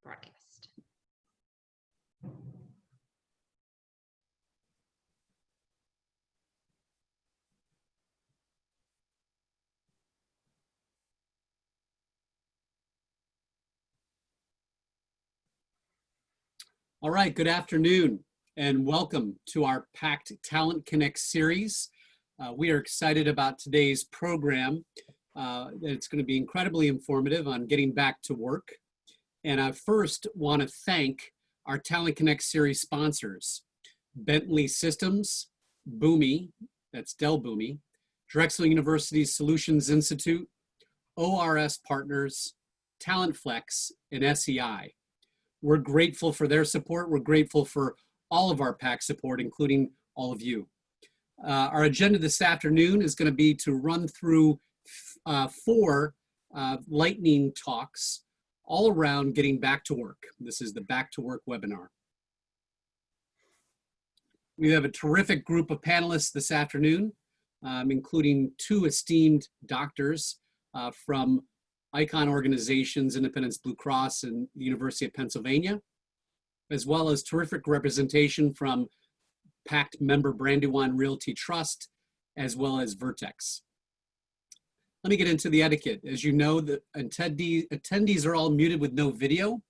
broadcast. All right, good afternoon and welcome to our Packed Talent Connect series. We are excited about today's program. It's going to be incredibly informative on getting back to work. And I first want to thank our Talent Connect series sponsors, Bentley Systems, Boomi, that's Dell Boomi, Drexel University Solutions Institute, ORS Partners, TalentFlex, and SEI. We're grateful for their support. We're grateful for all of our PAC support, including all of you. Our agenda this afternoon is going to be to run through four lightning talks all around getting back to work. This is the Back to Work webinar. We have a terrific group of panelists this afternoon, including two esteemed doctors from Icon organizations, Independence Blue Cross and the University of Pennsylvania, as well as terrific representation from PACT member Brandywine Realty Trust, as well as Vertex. Let me get into the etiquette. As you know, the attendees are all muted with no video.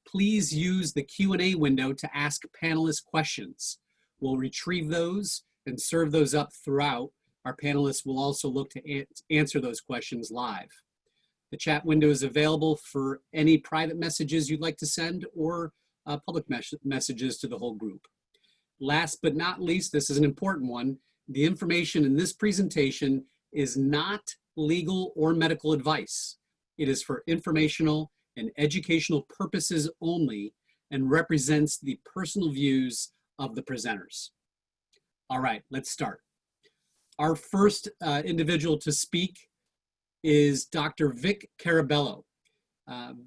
Please use the Q&A window to ask panelists questions. We'll retrieve those and serve those up throughout. Our panelists will also look to answer those questions live. The chat window is available for any private messages you'd like to send or public messages to the whole group. Last but not least, this is an important one. The information in this presentation is not legal or medical advice. It is for informational and educational purposes only and represents the personal views of the presenters. All right, let's start. Our first individual to speak is Dr. Vic Caraballo.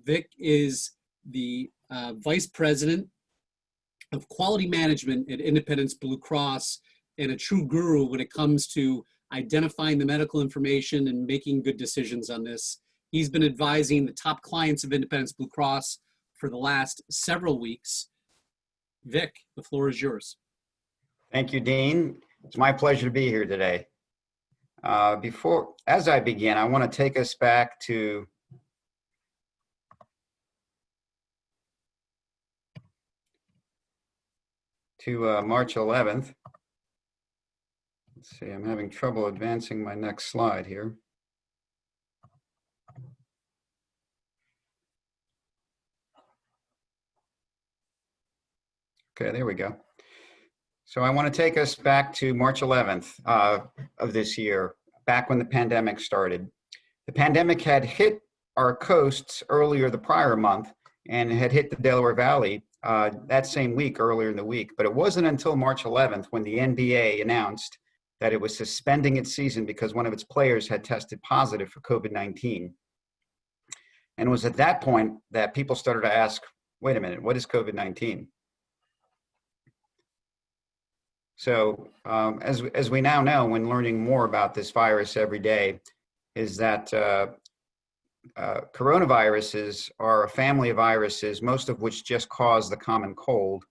Vic is the Vice President of Quality Management at Independence Blue Cross and a true guru when it comes to identifying the medical information and making good decisions on this. He's been advising the top clients of Independence Blue Cross for the last several weeks. Vic, the floor is yours. Thank you, Dean. It's my pleasure to be here today. As I begin, I want to take us back to March 11th. Let's see, I'm having trouble advancing my next slide here. Okay, there we go. So I want to take us back to March 11th of this year, back when the pandemic started. The pandemic had hit our coasts earlier the prior month and had hit the Delaware Valley that same week, earlier in the week. But it wasn't until March 11th when the NBA announced that it was suspending its season because one of its players had tested positive for COVID-19. And it was at that point that people started to ask, wait a minute, what is COVID-19? So as we now know, when learning more about this virus every day, is that coronaviruses are a family of viruses, most of which just cause the common cold,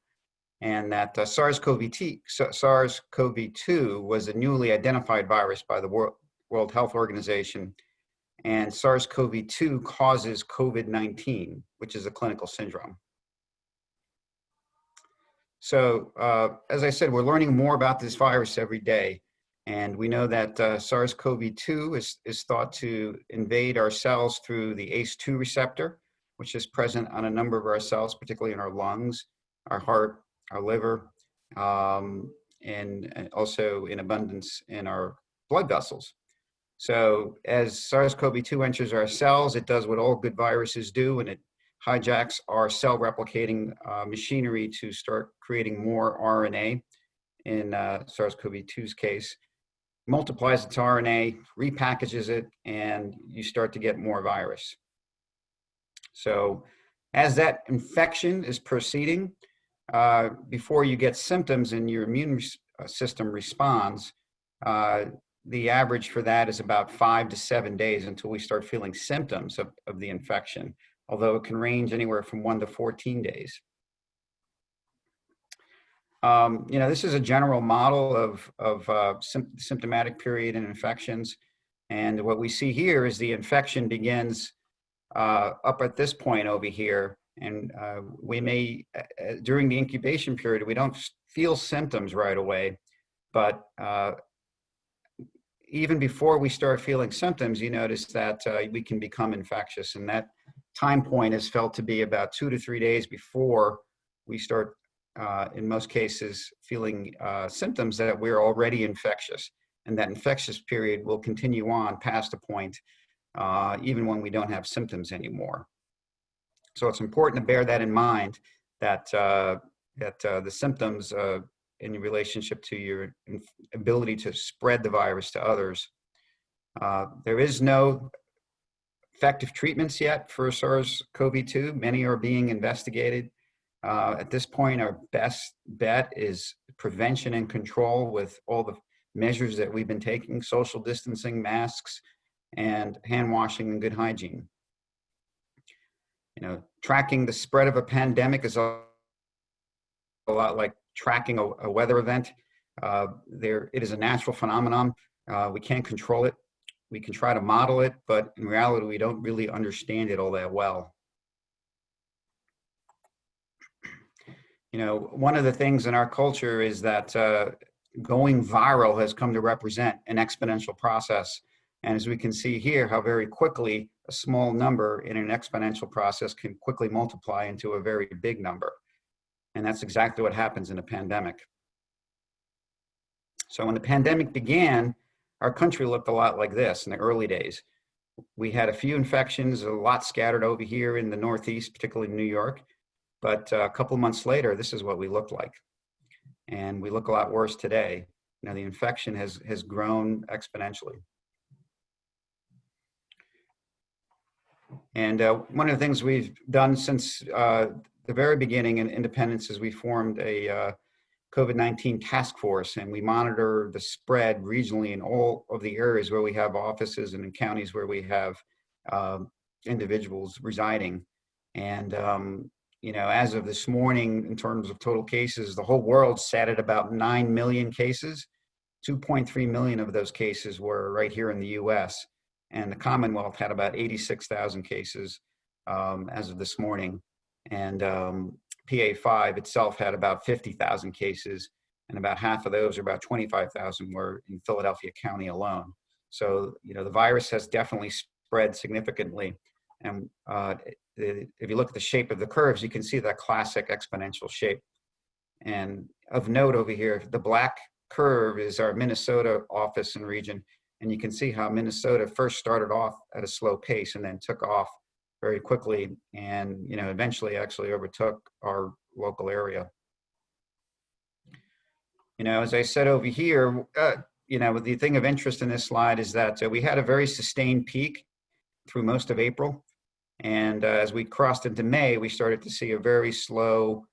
and that SARS-CoV-2 was a newly identified virus by the World Health Organization, and SARS-CoV-2 causes COVID-19, which is a clinical syndrome. So, as I said, we're learning more about this virus every day, and we know that SARS-CoV-2 is thought to invade our cells through the ACE2 receptor, which is present on a number of our cells, particularly in our lungs, our heart, our liver, and also in abundance in our blood vessels. So as SARS-CoV-2 enters our cells, it does what all good viruses do, and it hijacks our cell replicating machinery to start creating more RNA in SARS-CoV-2's case, multiplies its RNA, repackages it, and you start to get more virus. So as that infection is proceeding, before you get symptoms and your immune system responds, the average for that is about 5 to 7 days until we start feeling symptoms of the infection, although it can range anywhere from 1 to 14 days. This is a general model of symptomatic period in infections. And what we see here is the infection begins up at this point over here. And we may, during the incubation period, we don't feel symptoms right away. But even before we start feeling symptoms, you notice that we can become infectious. And that time point is felt to be about 2 to 3 days before we start, in most cases, feeling symptoms that we're already infectious. And that infectious period will continue on past a point, even when we don't have symptoms anymore. So it's important to bear that in mind, that the symptoms in relationship to your ability to spread the virus to others. There is no effective treatments yet for SARS-CoV-2. Many are being investigated. At this point, our best bet is prevention and control with all the measures that we've been taking: social distancing, masks, and hand washing and good hygiene. Tracking the spread of a pandemic is a lot like tracking a weather event. It is a natural phenomenon. We can't control it. We can try to model it, but in reality, we don't really understand it all that well. One of the things in our culture is that going viral has come to represent an exponential process. And as we can see here, how very quickly a small number in an exponential process can quickly multiply into a very big number. And that's exactly what happens in a pandemic. So when the pandemic began, our country looked a lot like this in the early days. We had a few infections, a lot scattered over here in the Northeast, particularly New York. But a couple of months later, this is what we looked like. And we look a lot worse today. Now the infection has grown exponentially. And one of the things we've done since the very beginning in Independence is we formed a COVID-19 task force, and we monitor the spread regionally in all of the areas where we have offices and in counties where we have individuals residing. And as of this morning, in terms of total cases, the whole world sat at about 9 million cases. 2.3 million of those cases were right here in the US. And the Commonwealth had about 86,000 cases as of this morning. And PA5 itself had about 50,000 cases, and about half of those, or about 25,000, were in Philadelphia County alone. So, the virus has definitely spread significantly. And if you look at the shape of the curves, you can see that classic exponential shape. And of note over here, the black curve is our Minnesota office and region. And you can see how Minnesota first started off at a slow pace and then took off very quickly, and eventually actually overtook our local area. As I said over here, the thing of interest in this slide is that we had a very sustained peak through most of April. And as we crossed into May, we started to see a very slow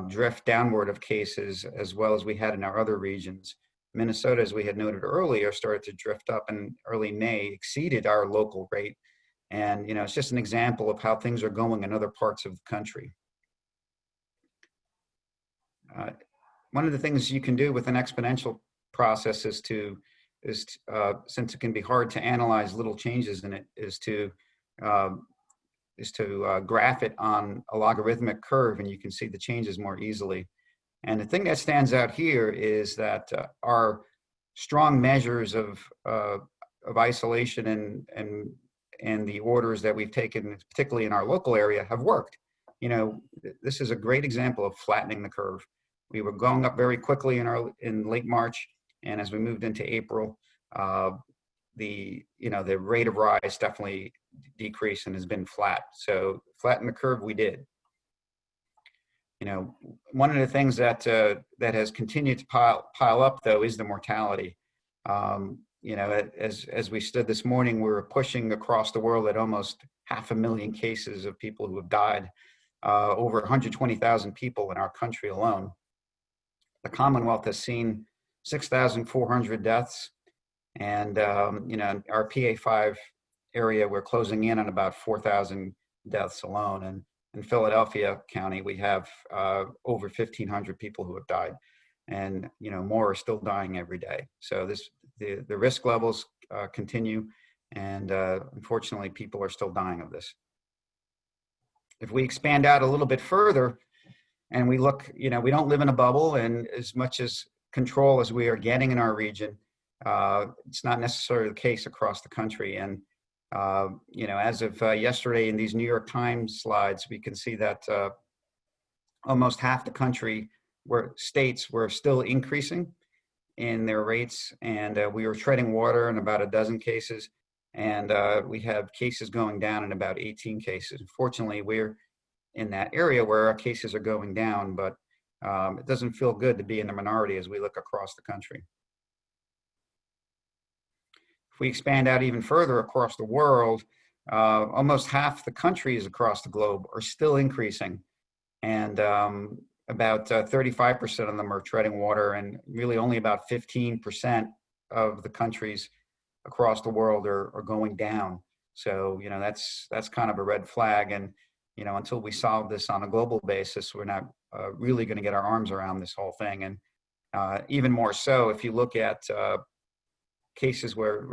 drift downward of cases, as well as we had in our other regions. Minnesota, as we had noted earlier, started to drift up in early May, exceeded our local rate. And, it's just an example of how things are going in other parts of the country. One of the things you can do with an exponential process is since it can be hard to analyze little changes in it, is to graph it on a logarithmic curve, and you can see the changes more easily. And the thing that stands out here is that our strong measures of isolation and the orders that we've taken, particularly in our local area, have worked. This is a great example of flattening the curve. We were going up very quickly in late March, and as we moved into April, the rate of rise definitely decreased and has been flat. So flatten the curve we did. One of the things that has continued to pile up, though, is the mortality. As we stood this morning, we were pushing across the world at almost 500,000 cases of people who have died, over 120,000 people in our country alone. The Commonwealth has seen 6,400 deaths, and our PA5 area, we're closing in on about 4,000 deaths alone. And in Philadelphia County, we have over 1,500 people who have died, and more are still dying every day. So the risk levels continue, and unfortunately, people are still dying of this. If we expand out a little bit further, and we look, we don't live in a bubble, and as much as control as we are getting in our region, it's not necessarily the case across the country. And as of yesterday in these New York Times slides, we can see that almost half the country states were still increasing in their rates, and we were treading water in about a dozen cases, and we have cases going down in about 18 cases. Fortunately, we're in that area where our cases are going down, but it doesn't feel good to be in the minority as we look across the country. If we expand out even further across the world, almost half the countries across the globe are still increasing, and about 35% of them are treading water, and really only about 15% of the countries across the world are going down. So that's kind of a red flag, and until we solve this on a global basis, we're not really going to get our arms around this whole thing. And even more so, if you look at cases where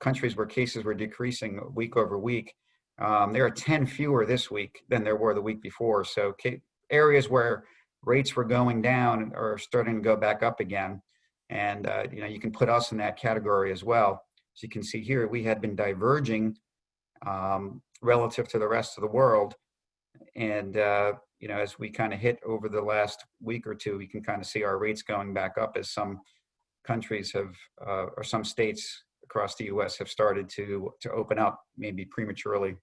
countries where cases were decreasing week over week, there are 10 fewer this week than there were the week before. So areas where rates were going down are starting to go back up again. And you can put us in that category as well. As you can see here, we had been diverging relative to the rest of the world. And as we kind of hit over the last week or two, we can kind of see our rates going back up as some countries have, or some states across the U.S. have started to open up, maybe prematurely.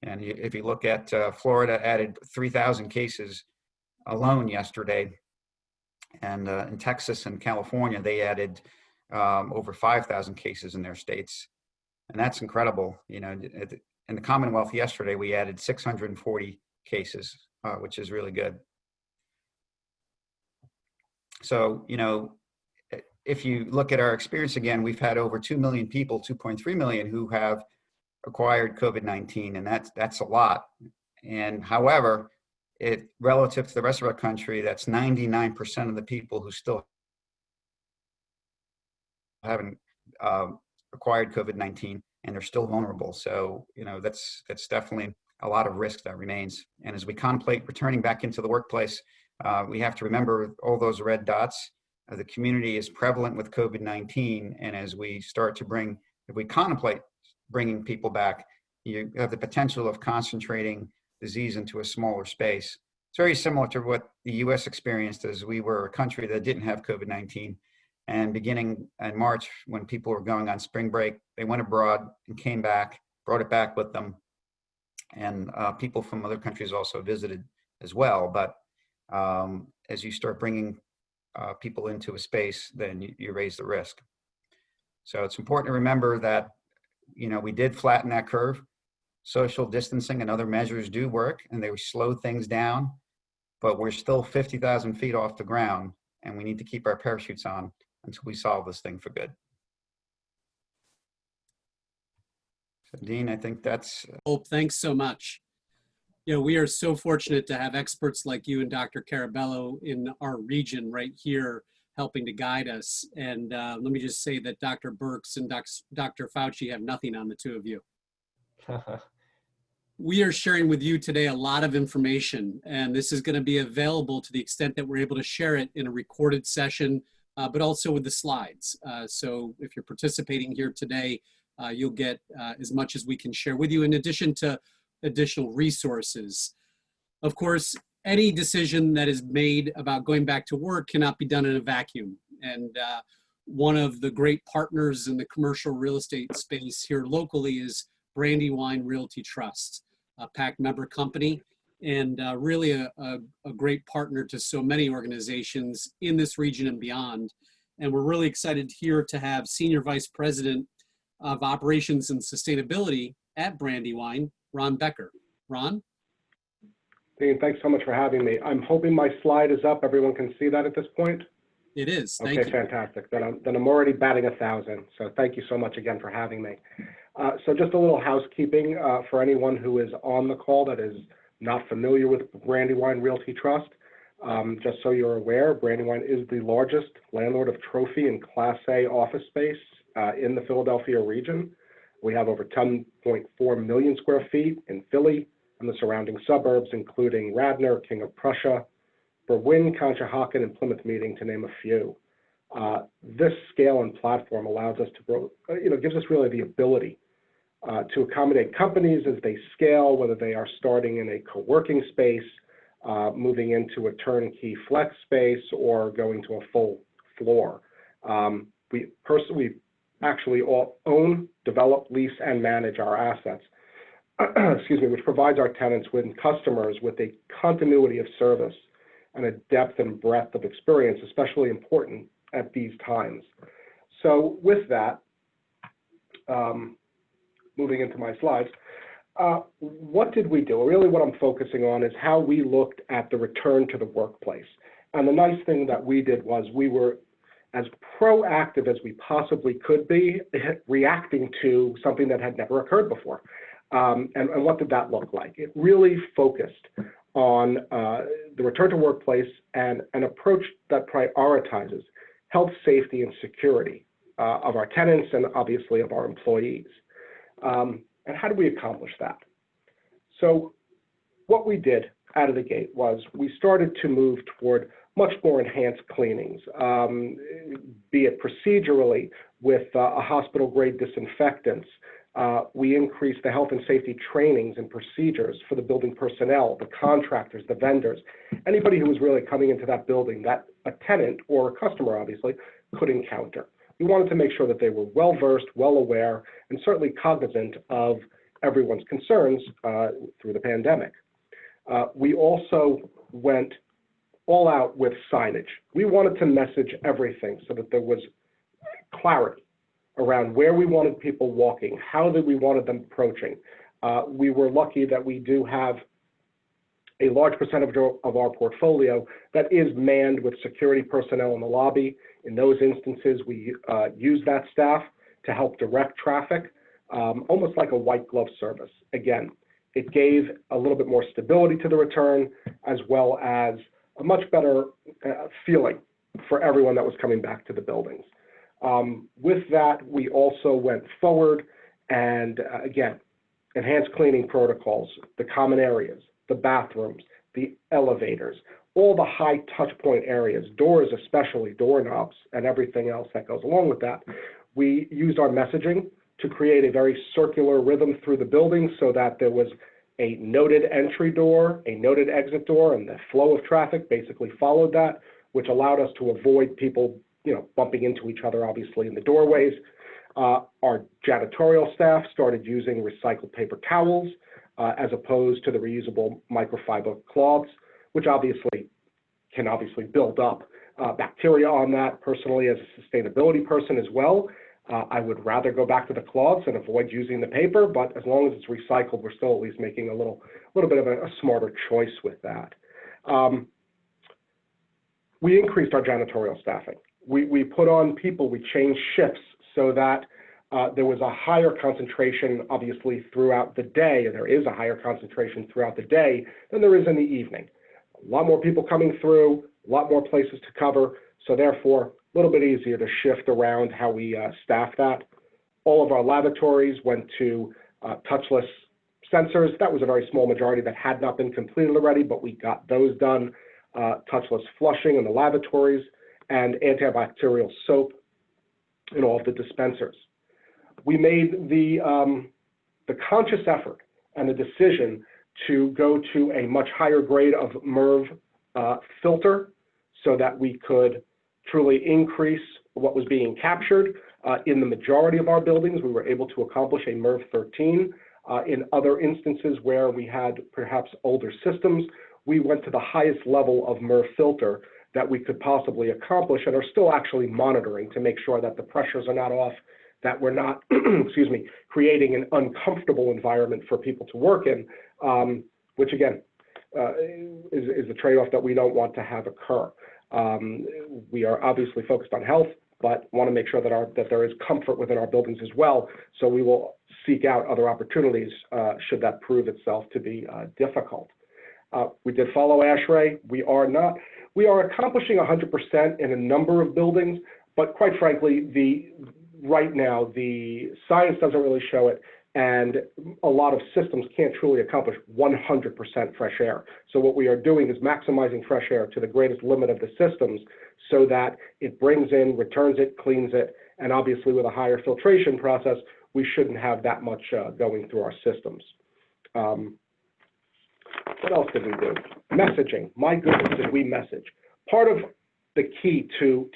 And if you look at Florida, added 3,000 cases alone yesterday, and in Texas and California, they added over 5,000 cases in their states, and that's incredible. In the Commonwealth yesterday, we added 640 cases, which is really good. So, if you look at our experience again, we've had over 2 million people, 2.3 million, who have acquired COVID-19, and that's a lot. And however, relative to the rest of our country, that's 99% of the people who still haven't acquired COVID-19, and they're still vulnerable. So, that's definitely a lot of risk that remains. And as we contemplate returning back into the workplace, we have to remember all those red dots. The community is prevalent with COVID-19, and as we start to if we contemplate bringing people back, you have the potential of concentrating disease into a smaller space. It's very similar to what the U.S. experienced, as we were a country that didn't have COVID-19. And beginning in March, when people were going on spring break, they went abroad and came back, brought it back with them. And people from other countries also visited as well. But as you start bringing people into a space, then you raise the risk. So it's important to remember that, we did flatten that curve. Social distancing and other measures do work, and they slow things down, but we're still 50,000 feet off the ground, and we need to keep our parachutes on until we solve this thing for good. So Dean, I think that's... Volpp, thanks so much. We are so fortunate to have experts like you and Dr. Caraballo in our region right here helping to guide us. And let me just say that Dr. Birx and Dr. Fauci have nothing on the two of you. We are sharing with you today a lot of information, and this is going to be available to the extent that we're able to share it in a recorded session, but also with the slides. So if you're participating here today, you'll get as much as we can share with you, in addition to additional resources. Of course, any decision that is made about going back to work cannot be done in a vacuum. And one of the great partners in the commercial real estate space here locally is Brandywine Realty Trust, a PAC member company, and really a great partner to so many organizations in this region and beyond. And we're really excited here to have Senior Vice President of Operations and Sustainability at Brandywine, Ron Becker. Ron? Dean, thanks so much for having me. I'm hoping my slide is up. Everyone can see that at this point? It is. Thank you. Okay, fantastic. Then I'm already batting 1,000. So thank you so much again for having me. So just a little housekeeping for anyone who is on the call that is not familiar with Brandywine Realty Trust. Just so you're aware, Brandywine is the largest landlord of trophy and Class A office space in the Philadelphia region. We have over 10.4 million square feet in Philly and the surrounding suburbs, including Radnor, King of Prussia, Berwyn, Conshohocken, and Plymouth Meeting, to name a few. This scale and platform allows us to grow, gives us really the ability to accommodate companies as they scale, whether they are starting in a co-working space, moving into a turnkey flex space, or going to a full floor. We actually all own, develop, lease, and manage our assets, which provides our tenants and customers with a continuity of service and a depth and breadth of experience, especially important at these times. So with that, moving into my slides, what did we do? Really what I'm focusing on is how we looked at the return to the workplace. And the nice thing that we did was we were as proactive as we possibly could be, reacting to something that had never occurred before. And what did that look like? It really focused on the return to workplace and an approach that prioritizes health, safety, and security of our tenants and obviously of our employees. And how do we accomplish that? So what we did out of the gate was we started to move toward much more enhanced cleanings, be it procedurally with a hospital-grade disinfectants. We increased the health and safety trainings and procedures for the building personnel, the contractors, the vendors, anybody who was really coming into that building that a tenant or a customer obviously could encounter. We wanted to make sure that they were well-versed, well-aware, and certainly cognizant of everyone's concerns through the pandemic. We also went all out with signage. We wanted to message everything so that there was clarity around where we wanted people walking, how that we wanted them approaching. We were lucky that we do have a large percentage of our portfolio that is manned with security personnel in the lobby. In those instances, we use that staff to help direct traffic, almost like a white glove service. Again, it gave a little bit more stability to the return, as well as a much better feeling for everyone that was coming back to the buildings. With that, we also went forward and again, enhanced cleaning protocols, the common areas, the bathrooms, the elevators, all the high touch point areas, doors especially, doorknobs, and everything else that goes along with that. We used our messaging to create a very circular rhythm through the building so that there was a noted entry door, a noted exit door, and the flow of traffic basically followed that, which allowed us to avoid people, bumping into each other, obviously, in the doorways. Our janitorial staff started using recycled paper towels as opposed to the reusable microfiber cloths, which can build up bacteria on that. Personally, as a sustainability person as well, I would rather go back to the cloths and avoid using the paper, but as long as it's recycled, we're still at least making a little bit of a smarter choice with that. We increased our janitorial staffing. We put on people, we changed shifts so that there was a higher concentration, obviously, throughout the day, and there is a higher concentration throughout the day than there is in the evening. A lot more people coming through, a lot more places to cover, so therefore, a little bit easier to shift around how we staff that. All of our lavatories went to touchless sensors. That was a very small majority that had not been completed already, but we got those done. Touchless flushing in the lavatories and antibacterial soap in all of the dispensers. We made the conscious effort and the decision to go to a much higher grade of MERV filter so that we could truly increase what was being captured. In the majority of our buildings, we were able to accomplish a MERV 13. In other instances where we had perhaps older systems, we went to the highest level of MERV filter that we could possibly accomplish and are still actually monitoring to make sure that the pressures are not off, that we're not, creating an uncomfortable environment for people to work in, which again, is a trade-off that we don't want to have occur. We are obviously focused on health, but want to make sure that there is comfort within our buildings as well. So we will seek out other opportunities should that prove itself to be difficult. We did follow ASHRAE. We are accomplishing 100% in a number of buildings, but quite frankly, right now, the science doesn't really show it, and a lot of systems can't truly accomplish 100% fresh air. So what we are doing is maximizing fresh air to the greatest limit of the systems so that it brings in, returns it, cleans it, and obviously with a higher filtration process, we shouldn't have that much going through our systems. What else did we do? Messaging. My goodness, did we message. Part of the key to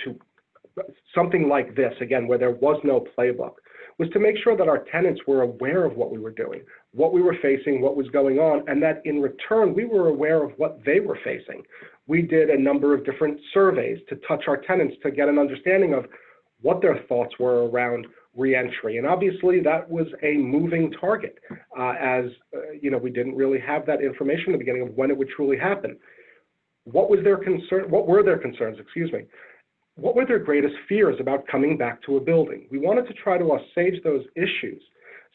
something like this, again, where there was no playbook, was to make sure that our tenants were aware of what we were doing, what we were facing, what was going on, and that in return, we were aware of what they were facing. We did a number of different surveys to touch our tenants to get an understanding of what their thoughts were around reentry. And obviously that was a moving target we didn't really have that information at the beginning of when it would truly happen. What were their concerns, excuse me? What were their greatest fears about coming back to a building? We wanted to try to assuage those issues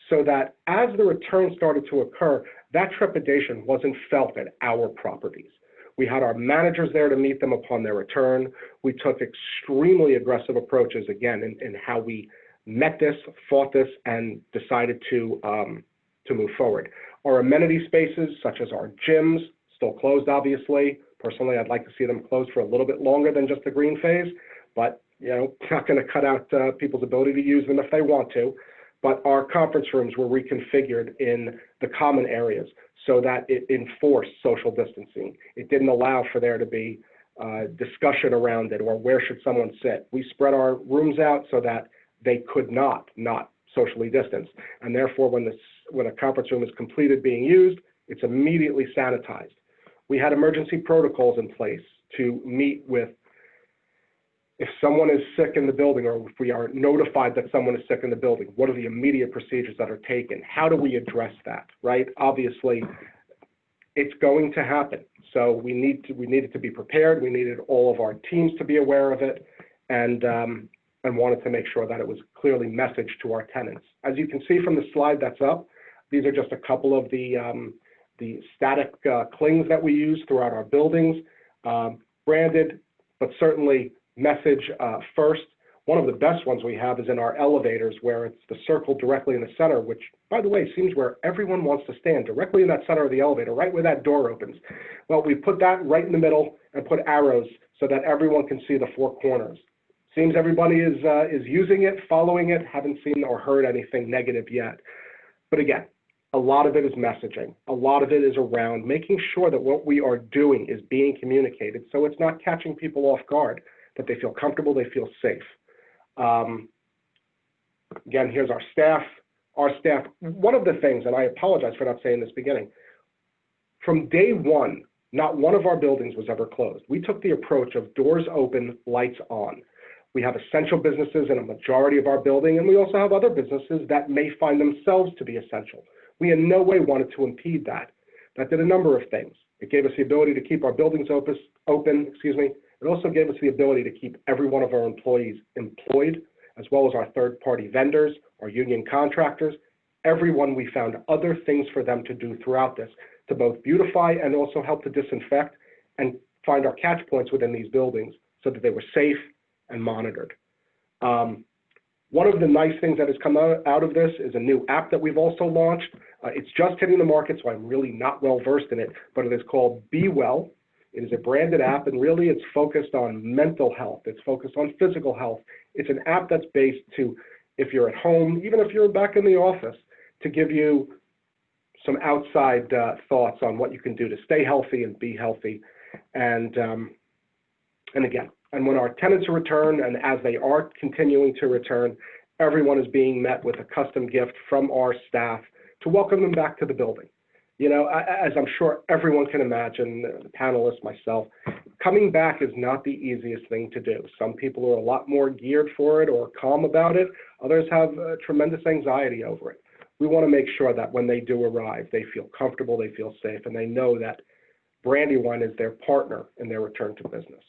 so that as the return started to occur, that trepidation wasn't felt at our properties. We had our managers there to meet them upon their return. We took extremely aggressive approaches, again, in how we met this, fought this, and decided to move forward. Our amenity spaces, such as our gyms, still closed, obviously. Personally, I'd like to see them closed for a little bit longer than just the green phase, but it's not going to cut out people's ability to use them if they want to. But our conference rooms were reconfigured in the common areas so that it enforced social distancing. It didn't allow for there to be discussion around it or where should someone sit. We spread our rooms out so that they could not socially distance. And therefore, when a conference room is completed being used, it's immediately sanitized. We had emergency protocols in place to meet with if someone is sick in the building or if we are notified that someone is sick in the building, what are the immediate procedures that are taken? How do we address that, right? Obviously, it's going to happen. So we needed to be prepared. We needed all of our teams to be aware of it and wanted to make sure that it was clearly messaged to our tenants. As you can see from the slide that's up, these are just a couple of the static clings that we use throughout our buildings, branded, but certainly message first. One of the best ones we have is in our elevators where it's the circle directly in the center, which, by the way, seems where everyone wants to stand, directly in that center of the elevator, right where that door opens. Well, we put that right in the middle and put arrows so that everyone can see the four corners. Seems everybody is using it, following it, haven't seen or heard anything negative yet. But again, a lot of it is messaging. A lot of it is around making sure that what we are doing is being communicated so it's not catching people off guard, that they feel comfortable, they feel safe. Again, here's our staff. Our staff, one of the things, and I apologize for not saying this beginning, from day one, not one of our buildings was ever closed. We took the approach of doors open, lights on. We have essential businesses in a majority of our building, and we also have other businesses that may find themselves to be essential. We in no way wanted to impede that. That did a number of things. It gave us the ability to keep our buildings open. It also gave us the ability to keep every one of our employees employed, as well as our third-party vendors, our union contractors. Everyone, we found other things for them to do throughout this, to both beautify and also help to disinfect and find our catch points within these buildings so that they were safe and monitored. One of the nice things that has come out of this is a new app that we've also launched. It's just hitting the market, so I'm really not well versed in it, but it is called Be Well. It is a branded app, and really it's focused on mental health. It's focused on physical health. It's an app that's based to, if you're at home, even if you're back in the office, to give you some outside thoughts on what you can do to stay healthy and be healthy. And again, and when our tenants return, and as they are continuing to return, everyone is being met with a custom gift from our staff to welcome them back to the building. You know, as I'm sure everyone can imagine, the panelists, myself, coming back is not the easiest thing to do. Some people are a lot more geared for it or calm about it. Others have tremendous anxiety over it. We want to make sure that when they do arrive, they feel comfortable, they feel safe, and they know that Brandywine is their partner in their return to business.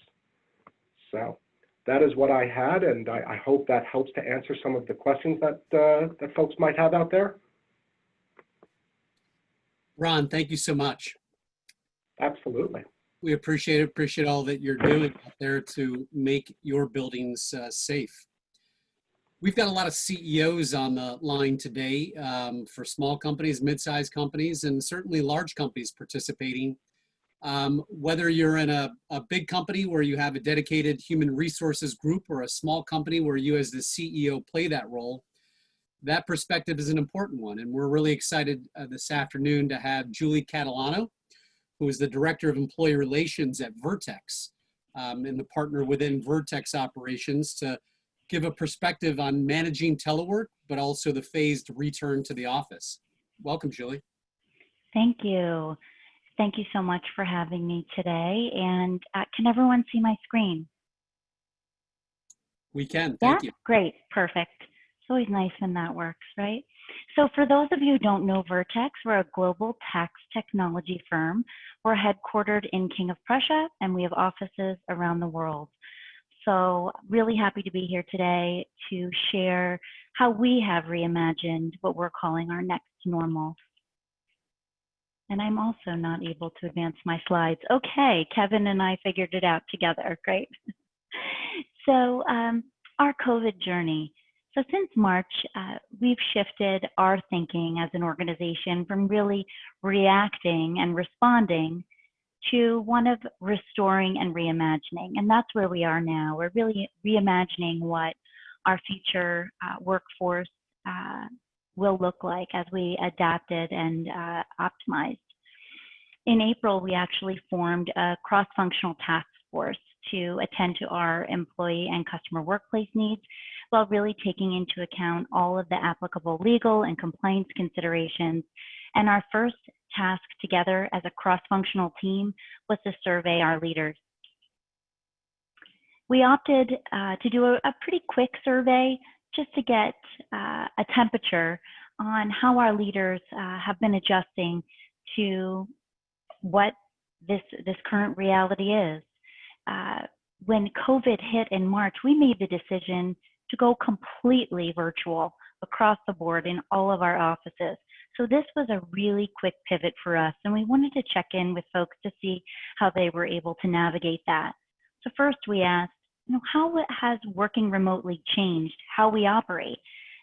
So that is what I had, and I hope that helps to answer some of the questions that folks might have out there. Ron, thank you so much. Absolutely. We appreciate all that you're doing out there to make your buildings safe. We've got a lot of CEOs on the line today for small companies, mid-sized companies, and certainly large companies participating. Whether you're in a big company where you have a dedicated human resources group or a small company where you as the CEO play that role, that perspective is an important one. And we're really excited this afternoon to have Julie Catalano, who is the Director of Employee Relations at Vertex and the partner within Vertex Operations, to give a perspective on managing telework, but also the phased return to the office. Welcome, Julie. Thank you. Thank you so much for having me today. And can everyone see my screen? We can, thank you. Great, perfect. It's always nice when that works, right? So for those of you who don't know Vertex, we're a global tax technology firm. We're headquartered in King of Prussia, and we have offices around the world. So really happy to be here today to share how we have reimagined what we're calling our next normal. And I'm also not able to advance my slides. Okay, Kevin and I figured it out together, great. So our COVID journey. So since March, we've shifted our thinking as an organization from really reacting and responding to one of restoring and reimagining. And that's where we are now. We're really reimagining what our future workforce will look like as we adapted and optimized. In April, we actually formed a cross-functional task force to attend to our employee and customer workplace needs, while really taking into account all of the applicable legal and compliance considerations. And our first task together as a cross-functional team was to survey our leaders. We opted to do a pretty quick survey just to get a temperature on how our leaders have been adjusting to what this current reality is. When COVID hit in March, we made the decision to go completely virtual across the board in all of our offices. So this was a really quick pivot for us, and we wanted to check in with folks to see how they were able to navigate that. So first we asked, how has working remotely changed how we operate?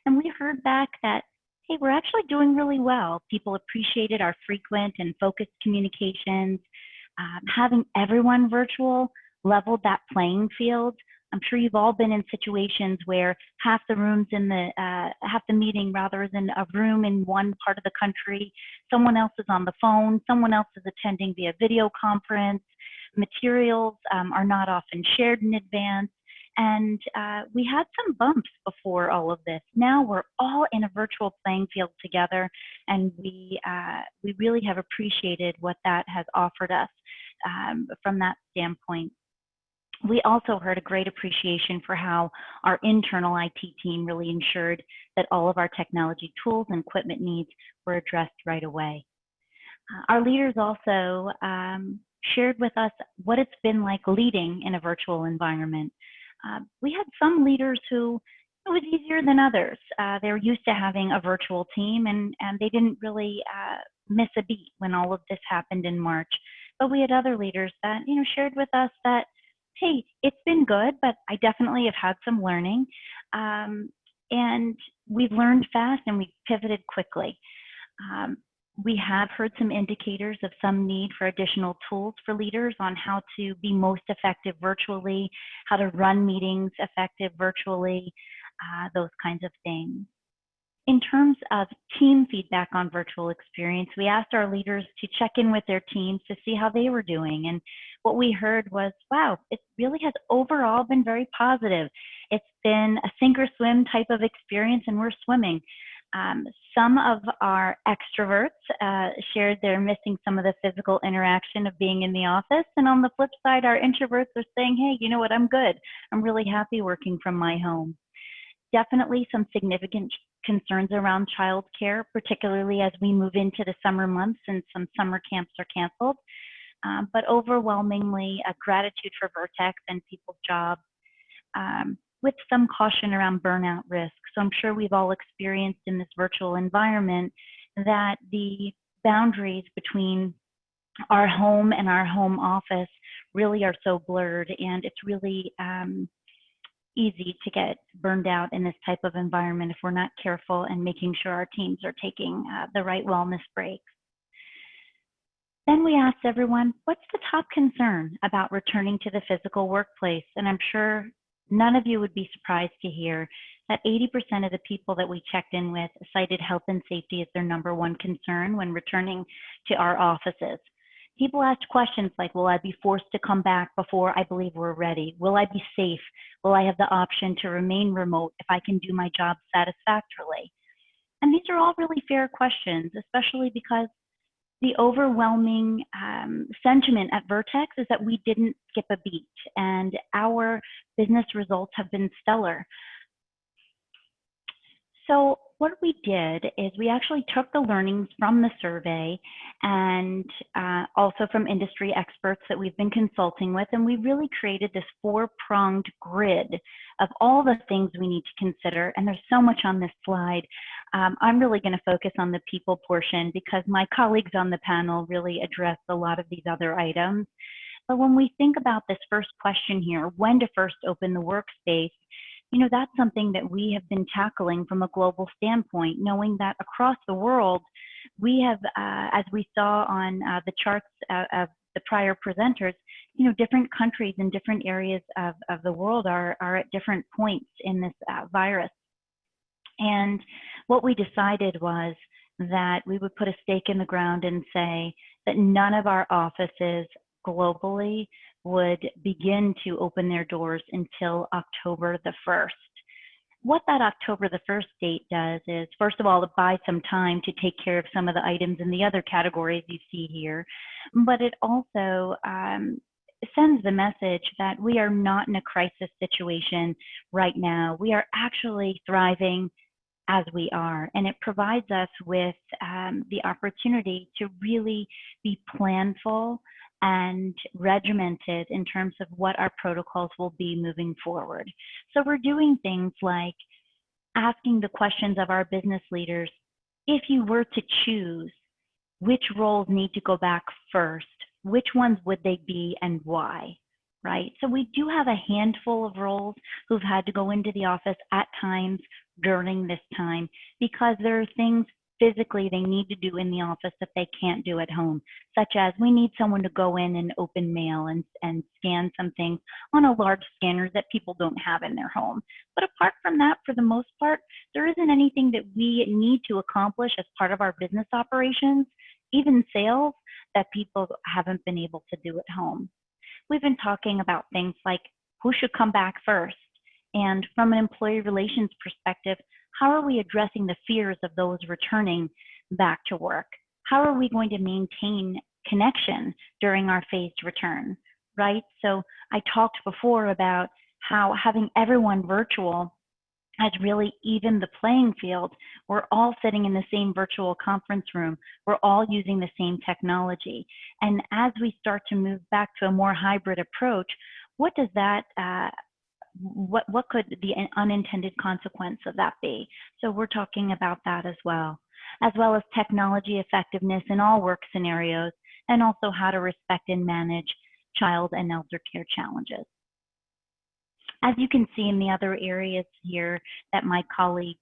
And we heard back that, hey, we're actually doing really well. People appreciated our frequent and focused communications. Having everyone virtual leveled that playing field. I'm sure you've all been in situations where half the meeting is in a room in one part of the country. Someone else is on the phone. Someone else is attending via video conference. Materials are not often shared in advance. And we had some bumps before all of this. Now we're all in a virtual playing field together, and we really have appreciated what that has offered us from that standpoint. We also heard a great appreciation for how our internal IT team really ensured that all of our technology tools and equipment needs were addressed right away. Our leaders also shared with us what it's been like leading in a virtual environment. We had some leaders who it was easier than others. They were used to having a virtual team, and they didn't really miss a beat when all of this happened in March. But we had other leaders that shared with us that, hey, it's been good, but I definitely have had some learning. And we've learned fast and we've pivoted quickly. We have heard some indicators of some need for additional tools for leaders on how to be most effective virtually, how to run meetings effective virtually, those kinds of things. In terms of team feedback on virtual experience, we asked our leaders to check in with their teams to see how they were doing. And what we heard was, wow, it really has overall been very positive. It's been a sink or swim type of experience, and we're swimming. Some of our extroverts shared they're missing some of the physical interaction of being in the office. And on the flip side, our introverts are saying, hey, you know what, I'm good. I'm really happy working from my home. Definitely some significant concerns around childcare, particularly as we move into the summer months and some summer camps are canceled. But overwhelmingly, a gratitude for Vertex and people's jobs. with some caution around burnout risk. So I'm sure we've all experienced in this virtual environment that the boundaries between our home and our home office really are so blurred, and it's really easy to get burned out in this type of environment if we're not careful and making sure our teams are taking the right wellness breaks. Then we asked everyone, what's the top concern about returning to the physical workplace? And I'm sure none of you would be surprised to hear that 80% of the people that we checked in with cited health and safety as their #1 concern when returning to our offices. People asked questions like, will I be forced to come back before I believe we're ready? Will I be safe? Will I have the option to remain remote if I can do my job satisfactorily? And these are all really fair questions, especially because the overwhelming sentiment at Vertex is that we didn't skip a beat, and our business results have been stellar. So what we did is we actually took the learnings from the survey and also from industry experts that we've been consulting with, and we really created this 4-pronged grid of all the things we need to consider. And there's so much on this slide. I'm really going to focus on the people portion because my colleagues on the panel really addressed a lot of these other items. But when we think about this first question here, when to first open the workspace, you know, that's something that we have been tackling from a global standpoint, knowing that across the world, we have, as we saw on the charts of the prior presenters, you know, different countries and different areas of the world are at different points in this virus. And what we decided was that we would put a stake in the ground and say that none of our offices globally would begin to open their doors until October the 1st. What that October the 1st date does is, first of all, it buys some time to take care of some of the items in the other categories you see here, but it also sends the message that we are not in a crisis situation right now. We are actually thriving as we are, and it provides us with the opportunity to really be planful and regimented in terms of what our protocols will be moving forward. So we're doing things like asking the questions of our business leaders, if you were to choose which roles need to go back first, which ones would they be and why, right? So we do have a handful of roles who've had to go into the office at times during this time because there are things physically they need to do in the office that they can't do at home, such as we need someone to go in and open mail and scan some things on a large scanner that people don't have in their home. But apart from that, for the most part, there isn't anything that we need to accomplish as part of our business operations, even sales, that people haven't been able to do at home. We've been talking about things like who should come back first, and from an employee relations perspective, how are we addressing the fears of those returning back to work? How are we going to maintain connection during our phased return, right? So I talked before about how having everyone virtual has really evened the playing field. We're all sitting in the same virtual conference room. We're all using the same technology. And as we start to move back to a more hybrid approach, what does that what could the unintended consequence of that be? So we're talking about that as well as technology effectiveness in all work scenarios, and also how to respect and manage child and elder care challenges. As you can see in the other areas here that my colleagues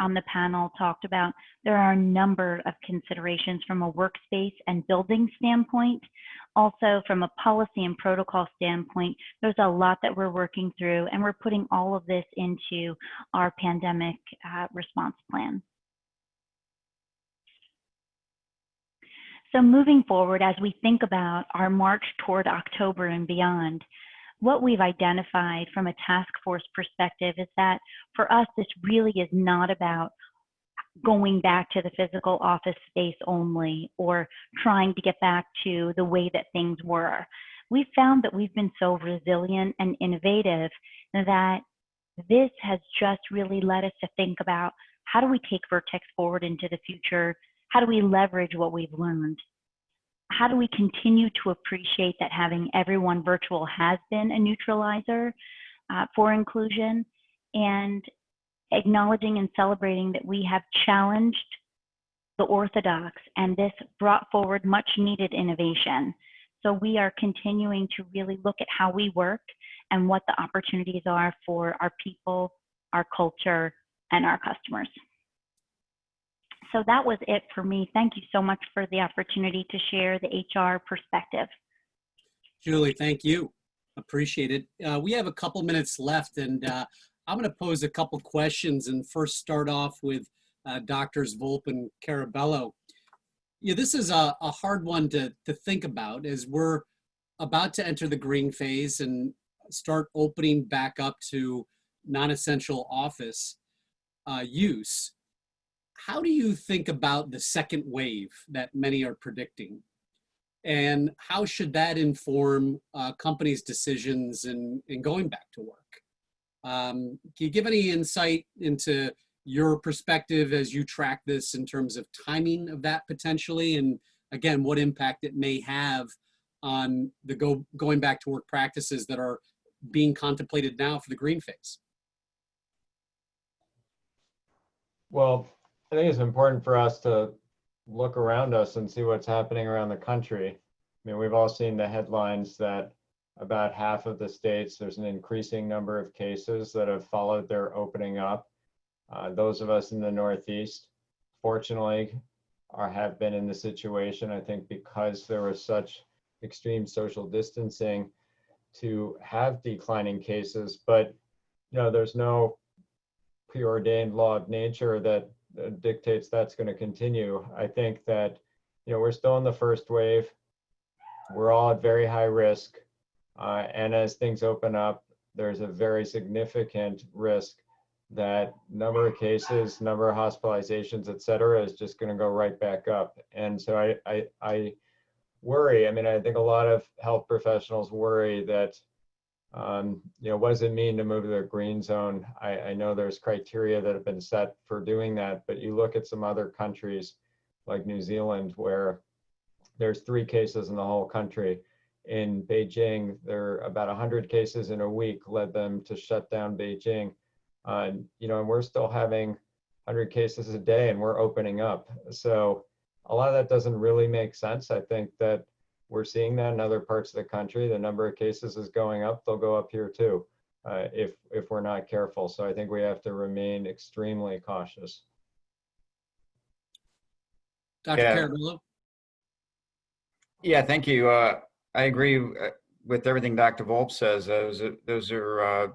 on the panel talked about, there are a number of considerations from a workspace and building standpoint. Also from a policy and protocol standpoint, there's a lot that we're working through, and we're putting all of this into our pandemic response plan. So moving forward, as we think about our march toward October and beyond, what we've identified from a task force perspective is that for us, this really is not about going back to the physical office space only or trying to get back to the way that things were. We've found that we've been so resilient and innovative that this has just really led us to think about how do we take Vertex forward into the future? How do we leverage what we've learned? How do we continue to appreciate that having everyone virtual has been a neutralizer, for inclusion, and acknowledging and celebrating that we have challenged the orthodox, and this brought forward much needed innovation. So we are continuing to really look at how we work and what the opportunities are for our people, our culture, and our customers. So that was it for me. Thank you so much for the opportunity to share the HR perspective. Julie, thank you. Appreciate it. We have a couple minutes left, and I'm going to pose a couple questions and first start off with Doctors Volpp and Caraballo. Yeah, this is a hard one to think about as we're about to enter the green phase and start opening back up to non-essential office use. How do you think about the second wave that many are predicting? And how should that inform companies' decisions in going back to work? Can you give any insight into your perspective as you track this in terms of timing of that potentially? And again, what impact it may have on the going back to work practices that are being contemplated now for the green phase? Well, I think it's important for us to look around us and see what's happening around the country. I mean, we've all seen the headlines that about half of the states, there's an increasing number of cases that have followed their opening up. Those of us in the Northeast, fortunately, have been in the situation, I think, because there was such extreme social distancing to have declining cases. But, you know, there's no preordained law of nature that dictates that's going to continue. I think that, you know, we're still in the first wave. We're all at very high risk. And as things open up, there's a very significant risk that number of cases, number of hospitalizations, et cetera, is just going to go right back up. And so I worry. I mean, I think a lot of health professionals worry that, you know, what does it mean to move to the green zone? I know there's criteria that have been set for doing that, but you look at some other countries like New Zealand, where there's 3 cases in the whole country. In Beijing, there are about 100 cases in a week led them to shut down Beijing. You know, and we're still having 100 cases a day and we're opening up. So a lot of that doesn't really make sense. I think that we're seeing that in other parts of the country. The number of cases is going up. They'll go up here too, if we're not careful. So I think we have to remain extremely cautious. Dr. Caraballo? Yeah, thank you. I agree with everything Dr. Volpp says. Those are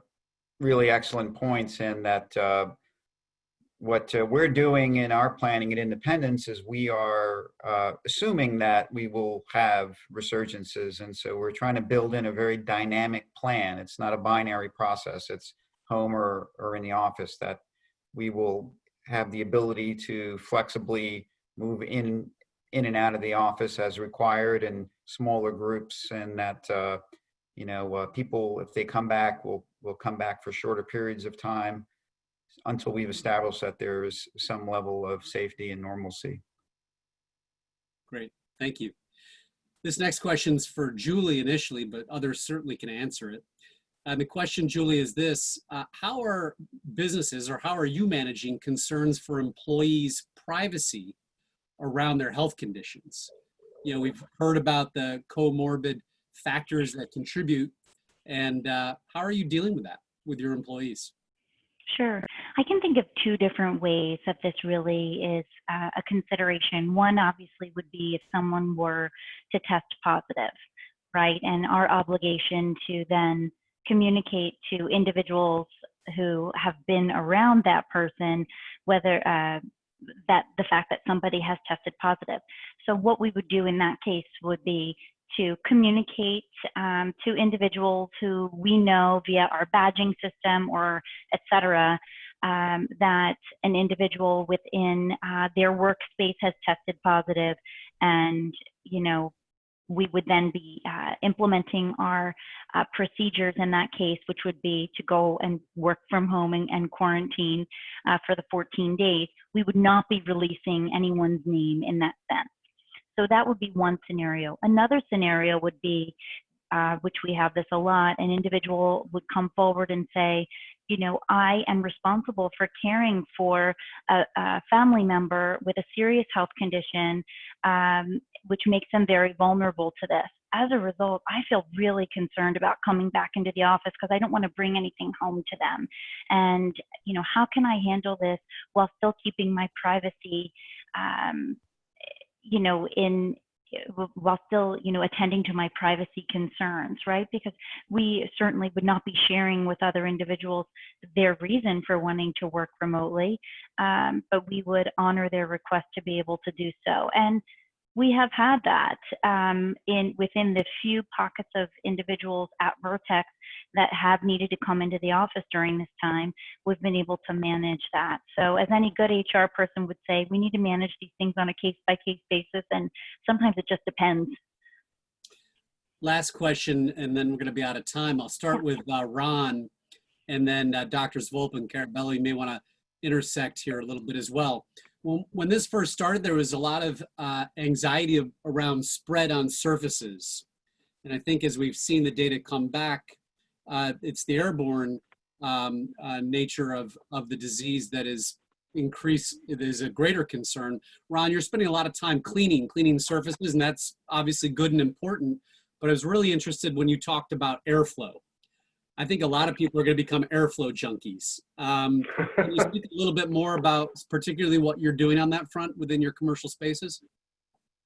really excellent points, and that what we're doing in our planning at Independence is we are assuming that we will have resurgences, and so we're trying to build in a very dynamic plan. It's not a binary process. It's home or in the office, that we will have the ability to flexibly move in and out of the office as required in smaller groups, and that you know, people, if they come back, will come back for shorter periods of time until we've established that there is some level of safety and normalcy. Great, thank you. This next question's for Julie initially, but others certainly can answer it. The question, Julie, is this: how are businesses, or how are you managing concerns for employees' privacy around their health conditions? You know, we've heard about the comorbid factors that contribute, and how are you dealing with that with your employees? Sure. I can think of 2 different ways that this really is a consideration. One obviously would be if someone were to test positive, right? And our obligation to then communicate to individuals who have been around that person, whether that the fact that somebody has tested positive. So what we would do in that case would be to communicate to individuals who we know via our badging system or et cetera, that an individual within their workspace has tested positive, and, you know, we would then be implementing our procedures in that case, which would be to go and work from home and quarantine for the 14 days. We would not be releasing anyone's name in that sense. So that would be one scenario. Another scenario would be which we have this a lot, an individual would come forward and say, you know, I am responsible for caring for a family member with a serious health condition, which makes them very vulnerable to this. As a result, I feel really concerned about coming back into the office because I don't want to bring anything home to them. And, you know, how can I handle this while still keeping my privacy, you know, while still, you know, attending to my privacy concerns, right? Because we certainly would not be sharing with other individuals their reason for wanting to work remotely, but we would honor their request to be able to do so. And we have had that within the few pockets of individuals at Vertex that have needed to come into the office during this time. We've been able to manage that. So as any good HR person would say, we need to manage these things on a case-by-case basis, and sometimes it just depends. Last question, and then we're going to be out of time. I'll start with Ron, and then Drs. Volpp and Caraballo, you may want to intersect here a little bit as well. When this first started, there was a lot of anxiety around spread on surfaces. And I think as we've seen the data come back, it's the airborne nature of the disease that is a greater concern. Ron, you're spending a lot of time cleaning surfaces, and that's obviously good and important. But I was really interested when you talked about airflow. I think a lot of people are going to become airflow junkies. Can you speak a little bit more about particularly what you're doing on that front within your commercial spaces?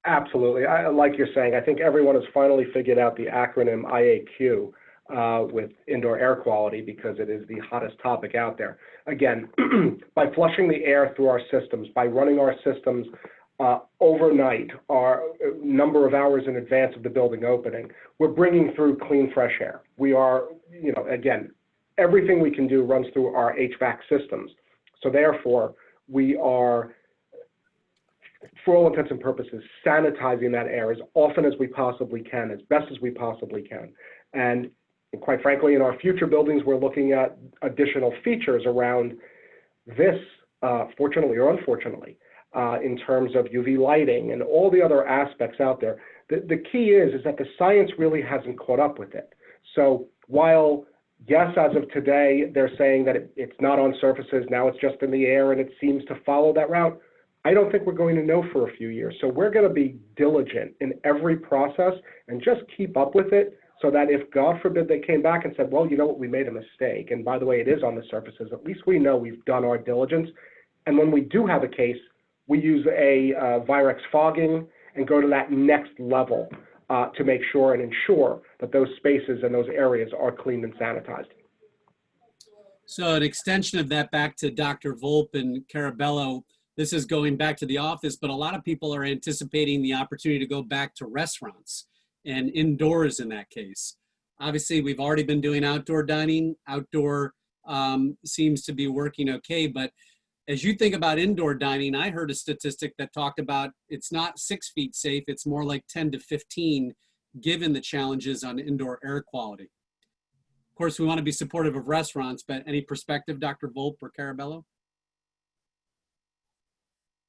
Absolutely. Like you're saying, I think everyone has finally figured out the acronym IAQ with indoor air quality because it is the hottest topic out there. Again, by flushing the air through our systems, by running our systems overnight, our number of hours in advance of the building opening, we're bringing through clean, fresh air. We are, you know, again, everything we can do runs through our HVAC systems. So therefore, we are, for all intents and purposes, sanitizing that air as often as we possibly can, as best as we possibly can. And quite frankly, in our future buildings, we're looking at additional features around this, fortunately or unfortunately, in terms of UV lighting and all the other aspects out there. The key is that the science really hasn't caught up with it. So while, yes, as of today, they're saying that it's not on surfaces, now it's just in the air and it seems to follow that route, I don't think we're going to know for a few years. So we're going to be diligent in every process and just keep up with it so that if, God forbid, they came back and said, well, you know what, we made a mistake, and by the way, it is on the surfaces, at least we know we've done our diligence. And when we do have a case, we use a Virex fogging and go to that next level to make sure and ensure that those spaces and those areas are cleaned and sanitized. So an extension of that back to Dr. Volpp and Caraballo, this is going back to the office, but a lot of people are anticipating the opportunity to go back to restaurants and indoors in that case. Obviously, we've already been doing outdoor dining. Outdoor seems to be working okay, but as you think about indoor dining, I heard a statistic that talked about it's not 6 feet safe, it's more like 10 to 15, given the challenges on indoor air quality. Of course, we want to be supportive of restaurants, but any perspective, Dr. Volpp or Caraballo?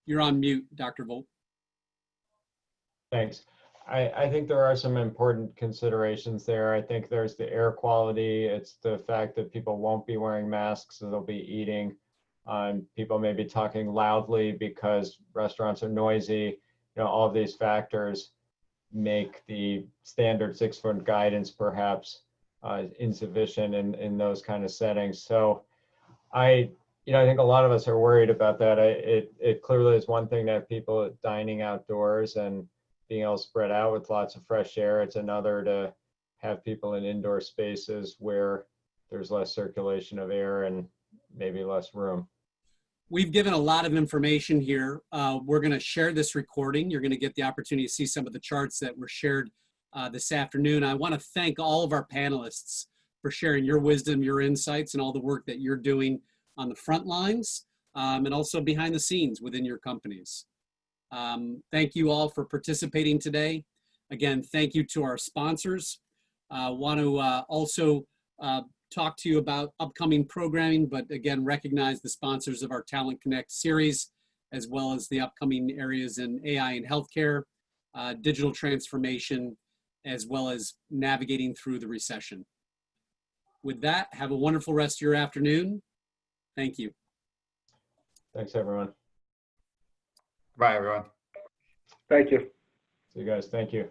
You're on mute, Dr. Volpp. Thanks. I think there are some important considerations there. I think there's the air quality. It's the fact that people won't be wearing masks, so they'll be eating. People may be talking loudly because restaurants are noisy. You know, all of these factors make the standard 6-foot guidance perhaps insufficient in those kind of settings. So I think a lot of us are worried about that. It clearly is one thing to have people dining outdoors and being able to spread out with lots of fresh air. It's another to have people in indoor spaces where there's less circulation of air and maybe less room. We've given a lot of information here. We're going to share this recording. You're going to get the opportunity to see some of the charts that were shared this afternoon. I want to thank all of our panelists for sharing your wisdom, your insights, and all the work that you're doing on the front lines and also behind the scenes within your companies. Thank you all for participating today. Again, thank you to our sponsors. Want to also talk to you about upcoming programming, but again, recognize the sponsors of our Talent Connect series, as well as the upcoming areas in AI and healthcare, digital transformation, as well as navigating through the recession. With that, have a wonderful rest of your afternoon. Thank you. Thanks, everyone. Bye, everyone. Thank you. See you guys. Thank you.